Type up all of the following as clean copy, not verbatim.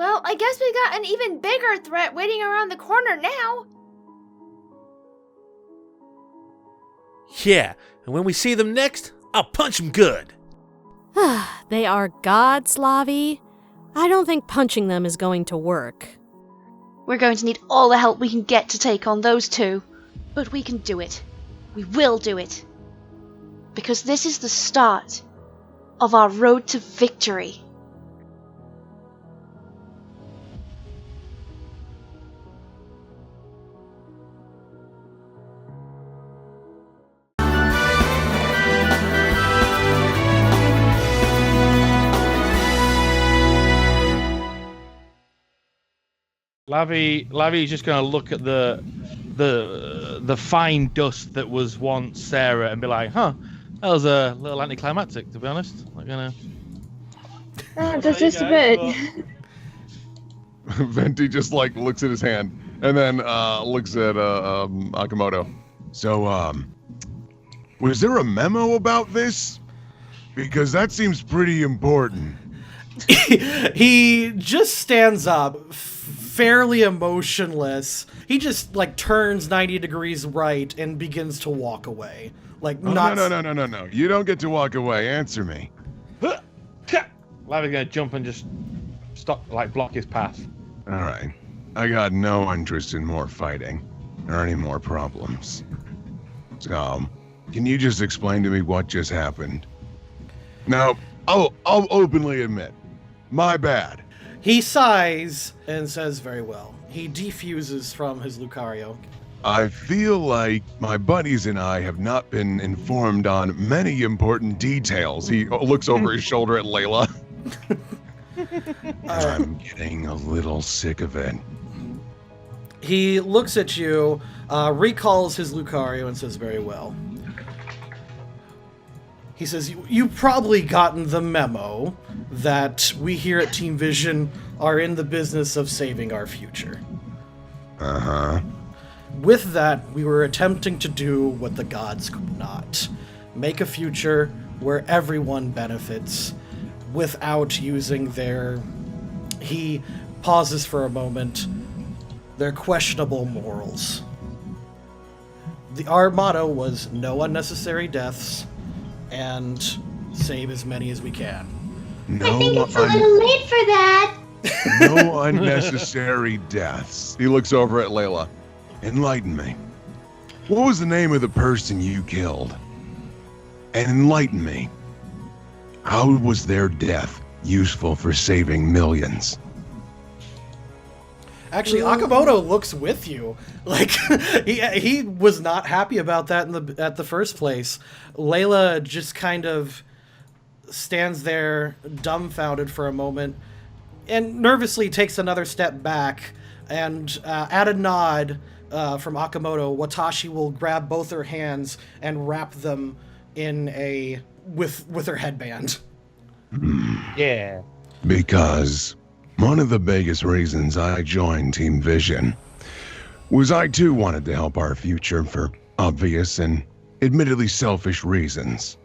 Well, I guess we got an even bigger threat waiting around the corner now. Yeah, and when we see them next, I'll punch them good. They are gods, Lavi. I don't think punching them is going to work. We're going to need all the help we can get to take on those two. But we can do it. We will do it. Because this is the start of our road to victory. Lavi's just going to look at the fine dust that was once Sarah and be like, huh, that was a little anticlimactic, to be honest. Not gonna. Just a bit. Venti just like looks at his hand and then looks at Akamoto. So, was there a memo about this? Because that seems pretty important. He just stands up, fairly emotionless. He just like turns 90 degrees right and begins to walk away. Like No. You don't get to walk away. Answer me. Lavi's gonna jump and just stop, like block his path. All right. I got no interest in more fighting or any more problems. So, can you just explain to me what just happened? Now, I'll openly admit, my bad. He sighs and says, very well. He defuses from his Lucario. I feel like my buddies and I have not been informed on many important details. He looks over his shoulder at Layla. I'm getting a little sick of it. He looks at you, recalls his Lucario, and says, very well. He says, you've probably gotten the memo that we here at Team Vision are in the business of saving our future. Uh-huh. With that, we were attempting to do what the gods could not. Make a future where everyone benefits without using their... He pauses for a moment. Their questionable morals. Our motto was no unnecessary deaths and save as many as we can. No, I think it's a little late for that. no unnecessary deaths. He looks over at Layla. Enlighten me. What was the name of the person you killed? And enlighten me. How was their death useful for saving millions? Actually, Akamoto looks with you. Like, he was not happy about that at the first place. Layla just kind of stands there dumbfounded for a moment and nervously takes another step back, and at a nod from Akamoto, Watashi will grab both her hands and wrap them in with her headband. Yeah. Because one of the biggest reasons I joined Team Vision was I too wanted to help our future for obvious and admittedly selfish reasons.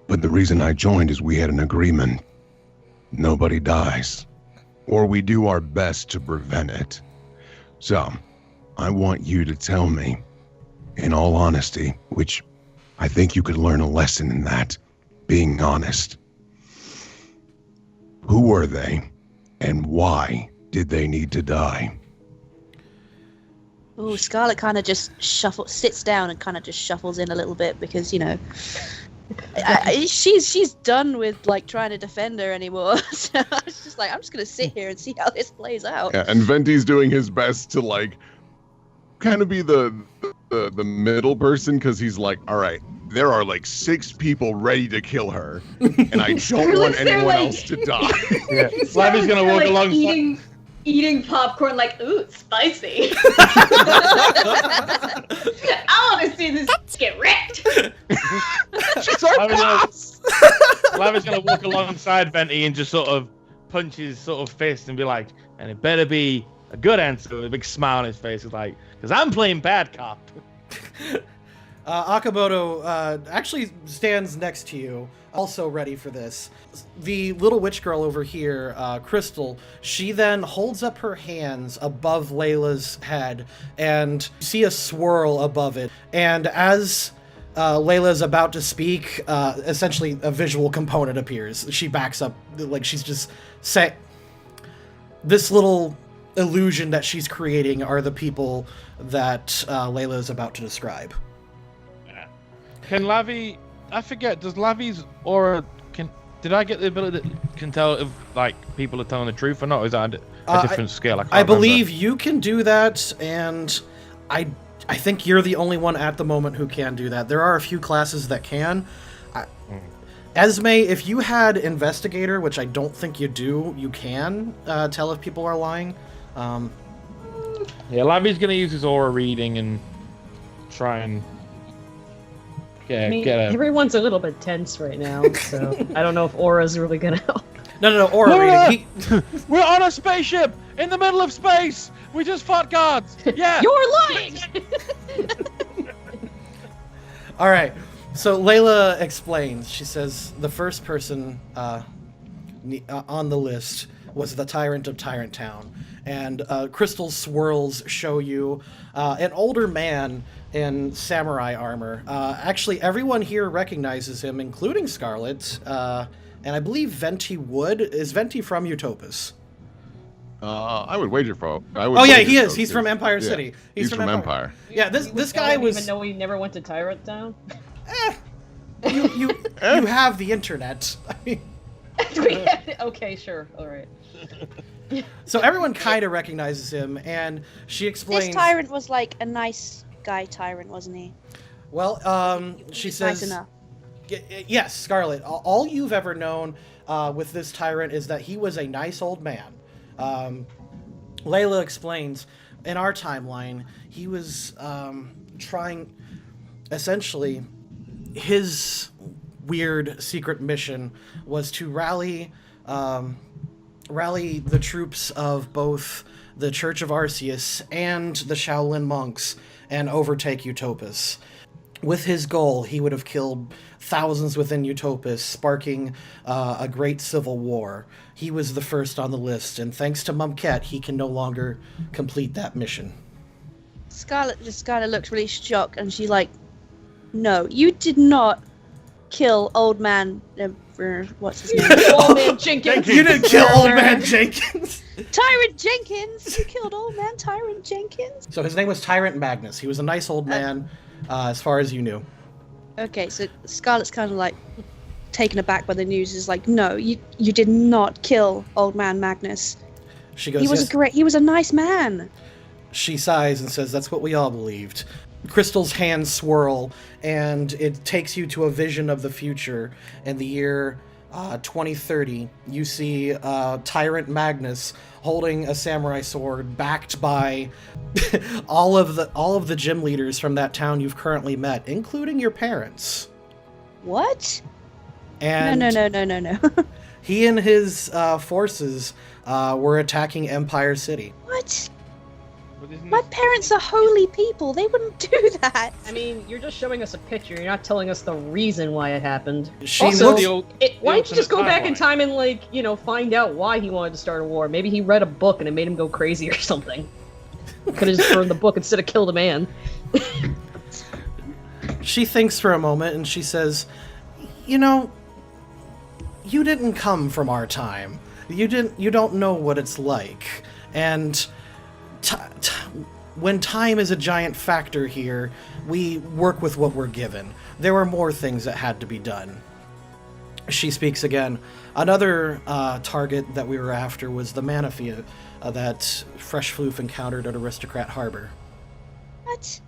But the reason I joined is we had an agreement. Nobody dies, or we do our best to prevent it. So, I want you to tell me, in all honesty, which I think you could learn a lesson in that, being honest. Who were they, and why did they need to die? Oh, Scarlet kind of just sits down and kind of just shuffles in a little bit because, you know, she's done with like trying to defend her anymore. So I was just like, I'm just gonna sit here and see how this plays out. Yeah, and Venti's doing his best to like kind of be the middle person, because he's like, all right, there are like 6 people ready to kill her, and I don't want anyone else to die. Yeah. Lavi's gonna walk along. Eating popcorn like, ooh, it's spicy. I want to see this get wrecked. She's our boss. Lavi's gonna walk alongside Venti and just sort of punch his sort of fist and be like, and it better be a good answer with a big smile on his face. It's like, because I'm playing bad cop. Akamoto actually stands next to you, also ready for this. The little witch girl over here, Crystal, she then holds up her hands above Layla's head, and you see a swirl above it. And as Layla's about to speak, essentially a visual component appears. She backs up, like she's just saying, this little illusion that she's creating are the people that Layla is about to describe. Can Lavi? I forget. Does Lavi's aura? Did I get the ability that can tell if like people are telling the truth or not? Or is that a different scale? I believe you can do that, and I think you're the only one at the moment who can do that. There are a few classes that can. Esme, if you had Investigator, which I don't think you do, you can tell if people are lying. Yeah, Lavi's gonna use his aura reading and try and. Everyone's a little bit tense right now, so I don't know if aura's really gonna help. No, aura reading. We're on a spaceship in the middle of space. We just fought gods. Yeah. You're lying. All right. So Layla explains. She says the first person on the list was the Tyrant of Tyrant Town, and crystal swirls show you an older man in samurai armor. Actually, everyone here recognizes him, including Scarlet, and I believe Venti would. Is Venti from Utopus? I would wager for. He is. He's from Empire City. Yeah, he's from Empire. Yeah, this guy was. Even though he never went to Tyrant Town. You have the internet. I mean. Okay, sure, all right. So everyone kind of recognizes him, and she explains. This tyrant was like a nice guy tyrant, wasn't he? Well, she says. Nice enough. Yes, Scarlet. All you've ever known with this tyrant is that he was a nice old man. Layla explains, in our timeline, he was trying, essentially, his weird secret mission was to rally the troops of both the Church of Arceus and the Shaolin monks and overtake Utopus. With his goal, he would have killed thousands within Utopus, sparking a great civil war. He was the first on the list, and thanks to Mumkette, he can no longer complete that mission. Scarlet just kind of looks really shocked, and she's like, "No, you did not kill old man. What's his name? Old man Jenkins. You didn't kill old man Jenkins. Tyrant Jenkins. You killed old man Tyrant Jenkins." So his name was Tyrant Magnus. He was a nice old man, as far as you knew. Okay, so Scarlet's kind of like taken aback by the news. Is like, "No, you did not kill old man Magnus. She goes, He was a nice man." She sighs and says, "That's what we all believed." Crystal's hands swirl, and it takes you to a vision of the future. In the year 2030, you see Tyrant Magnus holding a samurai sword, backed by all of the gym leaders from that town you've currently met, including your parents. What? And No. he and his forces were attacking Empire City. What? My parents are holy people. They wouldn't do that. I mean, you're just showing us a picture. You're not telling us the reason why it happened. Why don't you just go back in time and, like, find out why he wanted to start a war? Maybe he read a book and it made him go crazy or something. Could have just burned the book instead of killed a man. She thinks for a moment and she says, "You didn't come from our time. You don't know what it's like. And when time is a giant factor here, we work with what we're given. There were more things that had to be done." She speaks again. Another target that we were after was the Manaphy that Fresh Floof encountered at Aristocrat Harbor. What?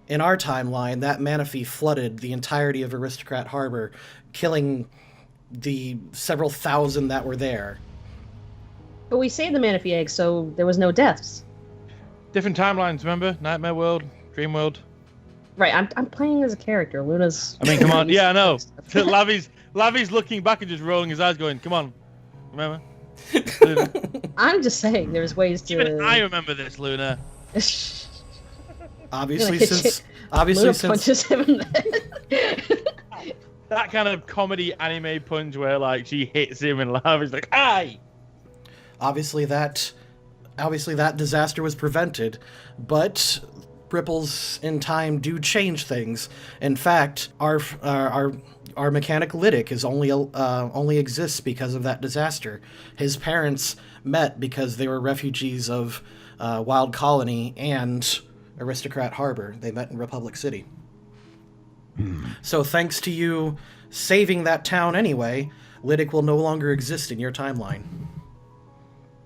In our timeline, that Manaphy flooded the entirety of Aristocrat Harbor, killing the several thousand that were there. But we saved the Manaphy egg, so there was no deaths. Different timelines, remember? Nightmare World, Dream World. Right, I'm playing as a character. Luna's... I mean, come on. Yeah, I know. Lavi's looking back and just rolling his eyes going, come on. Remember? I'm just saying, there's ways to... Even I remember this, Luna. Obviously, Luna since punches him in the head. That kind of comedy anime punch where like she hits him and Lavi's like, "Aye!" obviously that disaster was prevented, but ripples in time do change things. In fact, our mechanic Lydic is only exists because of that disaster. His parents met because they were refugees of Wild Colony and Aristocrat Harbor. They met in Republic City. So thanks to you saving that town anyway, Lydic will no longer exist in your timeline.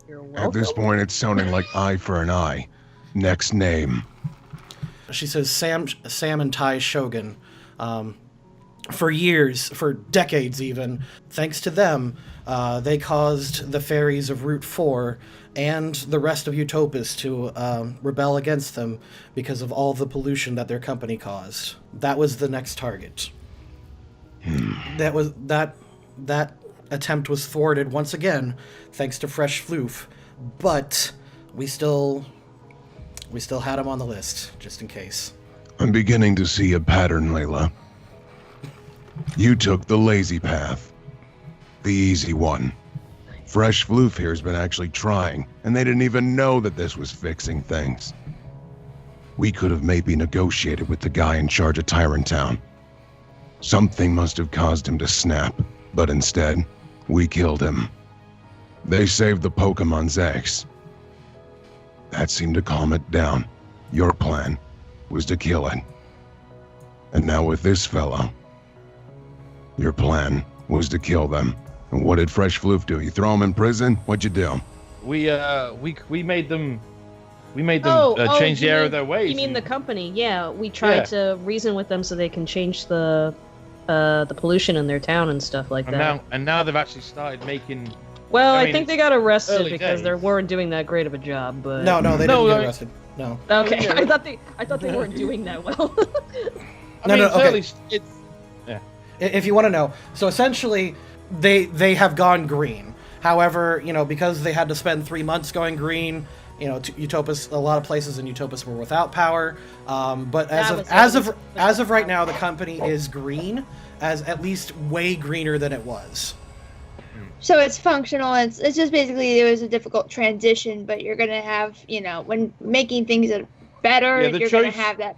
You're welcome. At this point, it's sounding like eye for an eye. Next name. She says Sam and Tai Shogun. For years, for decades even, thanks to them, they caused the fairies of Route 4 and the rest of Utopus to rebel against them because of all the pollution that their company caused. That was the next target. That attempt was thwarted once again, thanks to Fresh Floof, but we still had him on the list, just in case. I'm beginning to see a pattern, Layla. You took the lazy path. The easy one. Fresh Floof here's been actually trying, and they didn't even know that this was fixing things. We could have maybe negotiated with the guy in charge of Tyrant Town. Something must have caused him to snap, but instead, we killed him. They saved the Pokemon's eggs. That seemed to calm it down. Your plan was to kill it. And now with this fellow, your plan was to kill them. And what did Fresh Floof do? You throw them in prison? What'd you do? We made them change the error of their ways. You mean the company? Yeah, we tried to reason with them so they can change the pollution in their town and stuff like that. Now they've actually started making. Well, I think they got arrested early because days. they weren't doing that great of a job. But No, they didn't get arrested. No. Okay, I thought they weren't doing that well. Okay. It's If you want to know, so essentially, they have gone green. However, because they had to spend 3 months going green, Utopus, a lot of places in Utopus were without power. But as of right now, the company is green, as at least way greener than it was. So it's functional. It's just basically there was a difficult transition, but you're gonna have when making things better, you're gonna have that.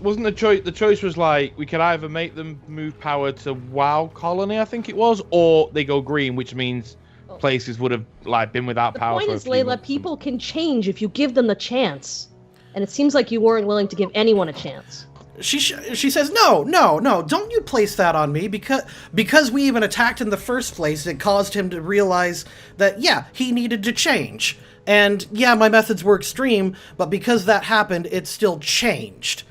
Wasn't the choice? The choice was like we could either make them move power to WoW Colony, I think it was, or they go green, which means places would have been without power. The point is, Layla, people can change if you give them the chance, and it seems like you weren't willing to give anyone a chance. She says, no, don't you place that on me, because we even attacked in the first place, it caused him to realize that, he needed to change. And, my methods were extreme, but because that happened, it still changed.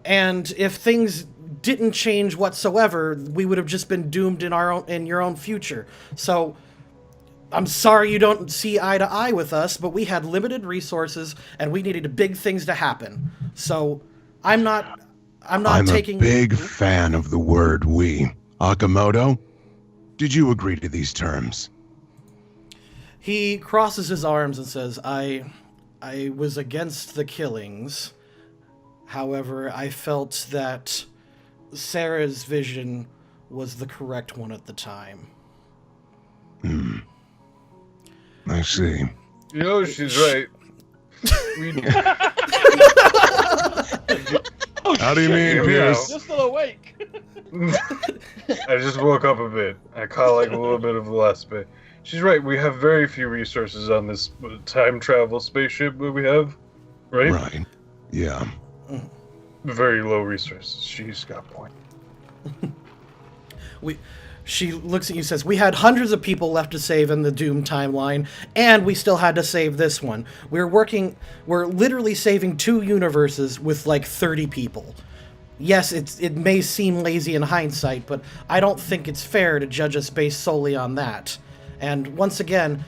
And if things didn't change whatsoever, we would have just been doomed in your own future. So, I'm sorry you don't see eye to eye with us, but we had limited resources, and we needed big things to happen. So... I'm taking... a big fan of the word we. Akamoto, did you agree to these terms? He crosses his arms and says, I was against the killings. However, I felt that Sarah's vision was the correct one at the time. I see. She's right. How do you mean, Pierce? You're still awake. I just woke up a bit. I caught a little bit of the last bit. She's right. We have very few resources on this time travel spaceship that we have, right? Right. Yeah. Very low resources. She's got a point. She looks at you and says, we had hundreds of people left to save in the Doom timeline, and we still had to save this one. We're literally saving 2 universes with 30 people. Yes, it may seem lazy in hindsight, but I don't think it's fair to judge us based solely on that. And once again,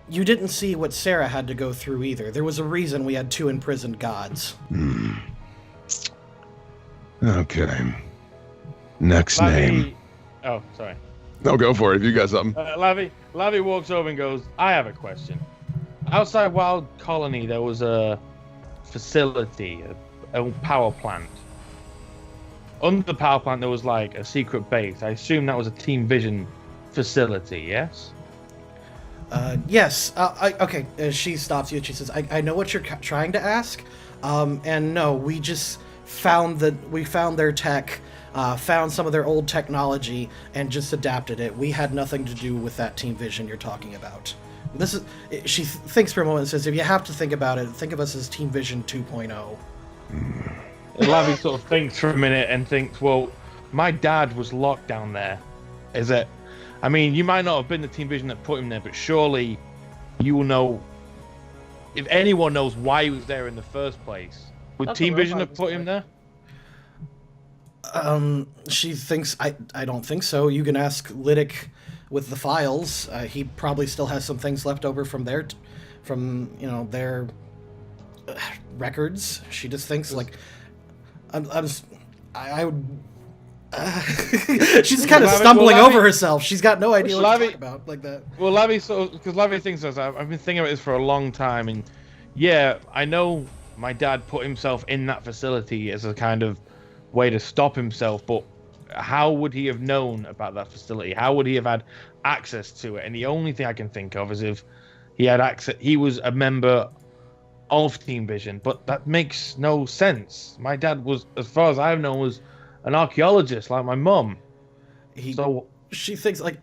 you didn't see what Sarah had to go through either. There was a reason we had 2 imprisoned gods. Okay. Next name. Oh, sorry. No, go for it if you got something. Lavi walks over and goes, I have a question. Outside Wild Colony, there was a facility, a power plant. Under the power plant, there was like a secret base. I assume that was a Team Vision facility, yes? Yes. Okay, she stops you and she says, I know what you're trying to ask. And no, we just found their tech, found some of their old technology, and just adapted it. We had nothing to do with that Team Vision you're talking about. She thinks for a moment and says, if you have to think about it, think of us as Team Vision 2.0. Lavi sort of thinks for a minute and thinks, well, my dad was locked down there. Is it? I mean, you might not have been the Team Vision that put him there, but surely you will know. If anyone knows why he was there in the first place, would Team Vision have put him there? She thinks I don't think so. You can ask Lydic with the files. He probably still has some things left over from their records. She just thinks like I would. She's kind of stumbling over herself. She's got no idea what to talk about like that. Well, Lavi sort of, because Lavi thinks this. I've been thinking about this for a long time, and yeah, I know my dad put himself in that facility as a kind of way to stop himself, but how would he have known about that facility? How would he have had access to it? And the only thing I can think of is if he had access, he was a member of Team Vision, but that makes no sense. My dad was, as far as I've known, was an archaeologist like my mum. She thinks like,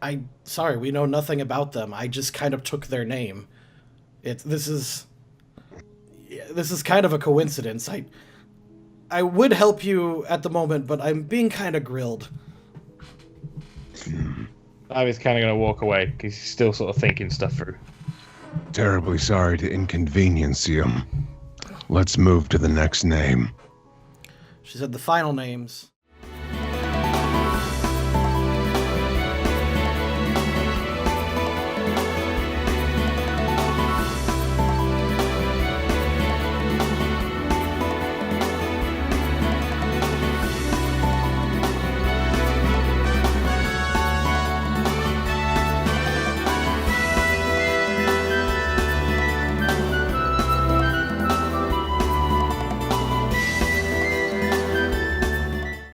sorry, we know nothing about them. I just kind of took their name. This is kind of a coincidence. I would help you at the moment, but I'm being kind of grilled. I was kind of going to walk away because he's still sort of thinking stuff through. Terribly sorry to inconvenience you. Let's move to the next name. She said the final names.